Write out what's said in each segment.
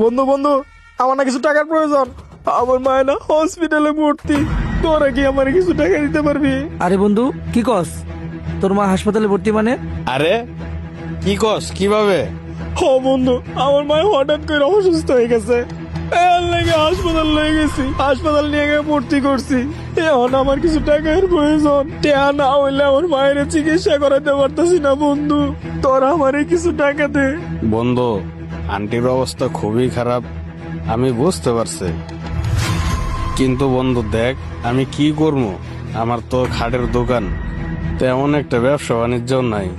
বন্ধু বন্ধু, আমার না কিছু টাকার প্রয়োজন। আমার মায় না হসপিটালে ভর্তি। তোরা কি আমার কিছু টাকা দিতে পারবি? আরে বন্ধু, কি কস? তোর মা হাসপাতালে ভর্তি মানে? আরে কি কস, কিভাবে? ও বন্ধু, আমার মায় হঠাৎ করে অসুস্থ হয়ে গেছে। এর লেগে হাসপাতাল নিয়ে গেছি, হাসপাতাল নিয়ে গিয়ে ভর্তি করছি। এখন আমার কিছু টাকার প্রয়োজন। টাকা না হইলে আমার মায়ের চিকিৎসা করাতে পারতাছি না বন্ধু। তোরা আমারে কিছু টাকা দে। বন্ধু, আন্টির অবস্থা খুবই খারাপ, আমি বুঝতে পারছি। কিন্তু বন্ধু দেখ, আমি কি করবো? আমার তো খাটের দোকান, তেমন একটা ব্যবসা বাণিজ্য নাই।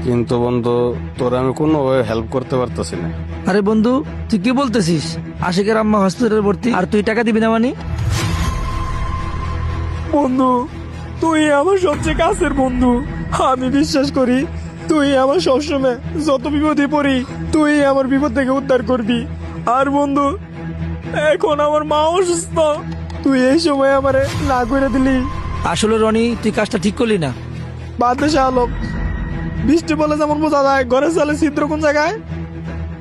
কিন্তু বন্ধু, তোর আমি কোনোভাবে হেল্প করতে পারতেছি না। আরে বন্ধু, তুই কি বলতেছিস? আশিকের আম্মা হসপিটালে ভর্তি আর তুই টাকা দিবি না মানে? বন্ধু, তুই আমার সবচেয়ে কাছের বন্ধু। আমি বিশ্বাস করি তুই আমার সবসময় যত বিপদে পড়ি তুই আমার বিপদ থেকে উদ্ধার করবি। আর বন্ধু, এখন আমার মা অসুস্থ, তুই এই সময় আমারে না করে দিলি। আসলে রনি, তুই কাজটা ঠিক করলি না। বাতাসে আলো বৃষ্টি বলে যেমন বোঝা যায় ঘরের চালে ছিদ্র কোন জায়গায়,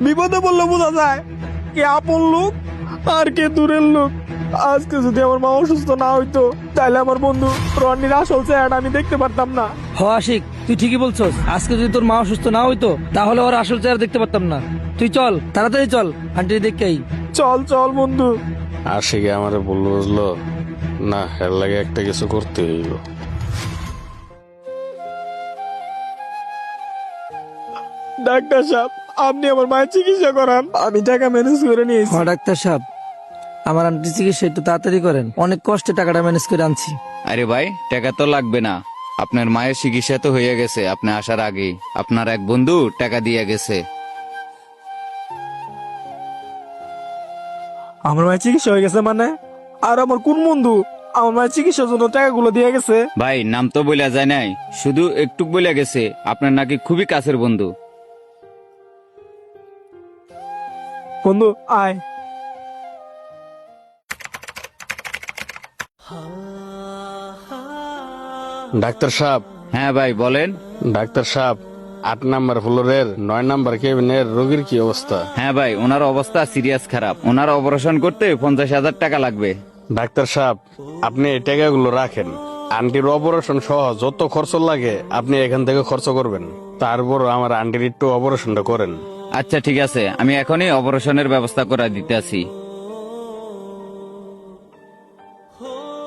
বিপদে বললে বোঝা যায় কে আপন লোক আর কে দূরের লোক। আজকে যদি আমার মা অসুস্থ না হইতো তাহলে আমার বন্ধু রনির আসল চেহারাটা আমি দেখতে পারতাম না। হ আশিক, তুই ঠিকই বলছস। আজকে যদি তোর মা অসুস্থ না হইতো তাহলে ওর আসল চেহারা দেখতে পারতাম না। তুই চল, তাড়াতাড়ি চল, আন্টি দেখে আই। চল চল বন্ধু। আশিকে আমারে বললো বুঝলো না, এর লাগে একটা কিছু করতে হইব। ডাক্তার সাহেব, আপনি আমার মায়ের চিকিৎসা করান, আমি টাকা ম্যানেজ করে নিয়েছি। হ্যাঁ ডাক্তার সাহেব, আমার আন্টি চিকিৎসা একটু তাড়াতাড়ি করেন, অনেক কষ্টে টাকাটা ম্যানেজ করে আনছি। আরে ভাই, টাকা তো লাগবে না, আপনার মায়ের চিকিৎসা তো হয়ে গেছে। আপনি আসার আগেই আপনার এক বন্ধু টাকা দিয়ে গেছে। আমার মায়ের চিকিৎসা হয়ে গেছে মানে? আর আমার কোন বন্ধু আমার মায়ের চিকিৎসার জন্য টাকাগুলো দিয়ে গেছে? ভাই, নাম তো বলে যায় নাই, শুধু একটু বলে গেছে আপনার নাকি খুবই কাছের বন্ধু। বন্ধু আয়। ডাক্তার সাহেব, হ্যাঁ ভাই বলেন। ডাক্তার সাহেব, 8 নাম্বার ফ্লোরের 9 নাম্বার কেবিনের রোগীর কি অবস্থা? হ্যাঁ ভাই, ওনার অবস্থা সিরিয়াস খারাপ, ওনার অপারেশন করতে 50,000 টাকা লাগবে। ডাক্তার সাহেব, আপনি এই টাকাগুলো রাখেন। আন্টির অপারেশন সহ যত খরচ লাগে আপনি এখান থেকে খরচ করবেন। তারপর আমার আন্টির একটু অপারেশনটা করেন। আচ্ছা ঠিক আছে, আমি এখনই অপারেশনের ব্যবস্থা করে দিতে আসি।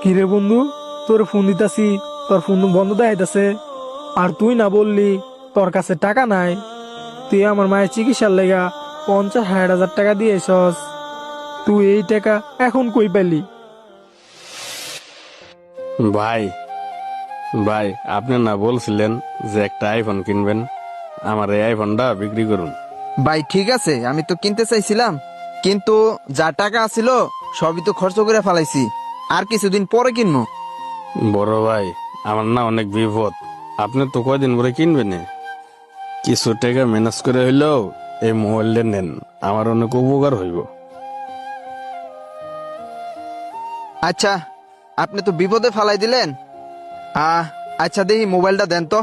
কিরে বন্ধু, তোর ফোন দিতাছি, তোর ফোন বন্ধ দেখাইতাছে। আর তুই না বললি তোর কাছে টাকা নাই? তুই আমার মায়ের চিকিৎসার লেগা 50,000 টাকা দিয়েছস। তুই এই টাকা এখন কই পেলি? ভাই ভাই, আপনি না বলছিলেন যে একটা আইফোন কিনবেন? আমার এই আইফোনটা বিক্রি করুন। ভাই ঠিক আছে, আমি তো কিনতে চাইছিলাম, কিন্তু যা টাকা আছিল সবই তো খরচ করে ফেলাইছি। আর কিছুদিন পরে কিনবো। বড় ভাই, আমার না অনেক বিপদ, আপনি তো কয়দিন পরে কিনবেন। কিছু টাকা ম্যানেজ করে হইলেও এই মোবাইলটা নেন, আমার অনেক উপকার হইব। আচ্ছা, আপনি তো বিপদে ফালাই দিলেন। আচ্ছা দেখি মোবাইলটা দেন তো।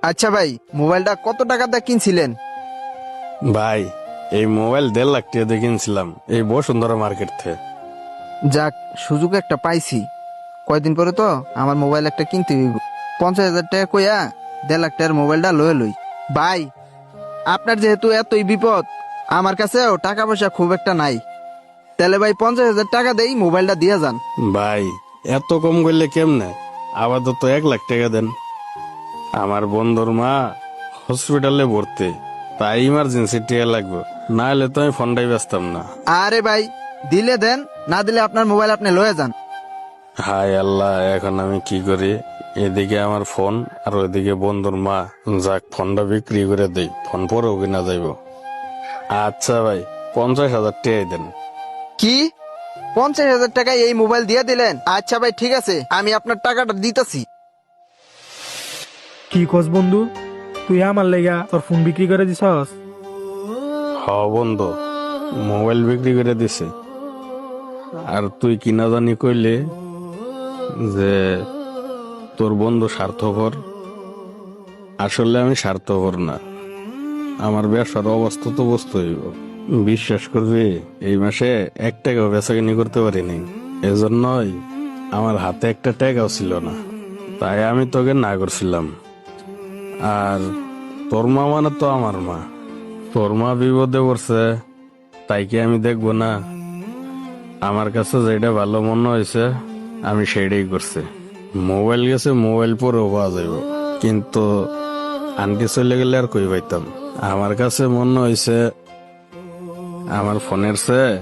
আচ্ছা ভাই, মোবাইলটা কত টাকা দিয়ে কিনছিলেন? ভাই, এই মোবাইল 1.5 লাখ টাকা দিয়ে কিনছিলাম এই বসুন্ধরা মার্কেট থেকে। যাক, সুযোগ একটা পাইছি। কয়দিন পরে তো আমার মোবাইল একটা কিনতে হইব। 50,000 টাকা কইয়া 1.5 লাখ টাকার মোবাইলটা লয়ে লই। ভাই, আপনার যেহেতু এতই বিপদ, আমার কাছেও টাকা পয়সা খুব একটা নাই, তাহলে ভাই 50,000 টাকা দেই মোবাইলটা দিয়ে যান। ভাই, এত কম করলে কেমনে? আপাতত 1 লাখ টাকা দেন। আমার বন্ধুর মা হসপিটালে ভর্তি, তাই ইমার্জেন্সি টাকা লাগবে, না হলে তো আমি ফোনটাই ব্যস্তাম না। আরে ভাই, দিলে দেন, না দিলে আপনার মোবাইল আপনি লয়ে যান। হায় আল্লাহ, এখন আমি কি করি? এদিকে আমার ফোন আর ওইদিকে বন্ধুর মা। যাক, ফোনটা বিক্রি করে দেই, ফোন পরেও কিনা যাইব। আচ্ছা ভাই, 50,000 টাকাই দেন। কি 50,000 টাকায় এই মোবাইল দিয়ে দিলেন? আচ্ছা ভাই ঠিক আছে, আমি আপনার টাকাটা দিতেছি। কি কস বন্ধু, তুই আমার লেগা তোর ফোন বিক্রি করে দিছস? হ বন্ধু, মোবাইল বিক্রি করে দিছে। আর তুই কিনা জানি কইলে যে তোর বন্ধু স্বার্থপর। আসলে আমি স্বার্থপর না, আমার ব্যবসার অবস্থা তো বুঝতে হইব। বিশ্বাস করবি এই মাসে 1 টাকাও বেচাকিনি করতে পারিনি, এজন্যই আমার হাতে 1 টাকাও ছিল না, তাই আমি তোকে না করছিলাম। আর তোর মা মানে তো আমার মা, তোর মা বিপদে পড়ছে, তাই কি আমি দেখবো না? আমার কাছে যেটা ভালো মনে হয়েছে আমি সেটাই করছি। মোবাইল গেছে, মোবাইল পরেও পাওয়া যাইব, কিন্তু আন্টি চলে গেলে আর কই পাইতাম। আমার কাছে মনে হয়েছে আমার ফোনের চেয়ে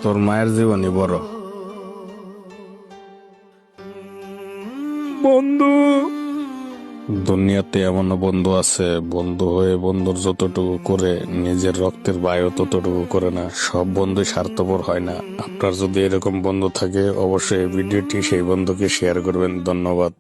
তোর মায়ের জীবনই বড়। বন্ধু, দুনিয়াতে এমন বন্ধু আছে, বন্ধু হয়ে বন্ধুর যতটুকু করে নিজের রক্তের ভাইও ততটুকু করে না। সব বন্ধু স্বার্থপর হয় না। আপনার যদি এরকম বন্ধু থাকে অবশ্যই এই ভিডিওটি সেই বন্ধুকে শেয়ার করবেন। ধন্যবাদ।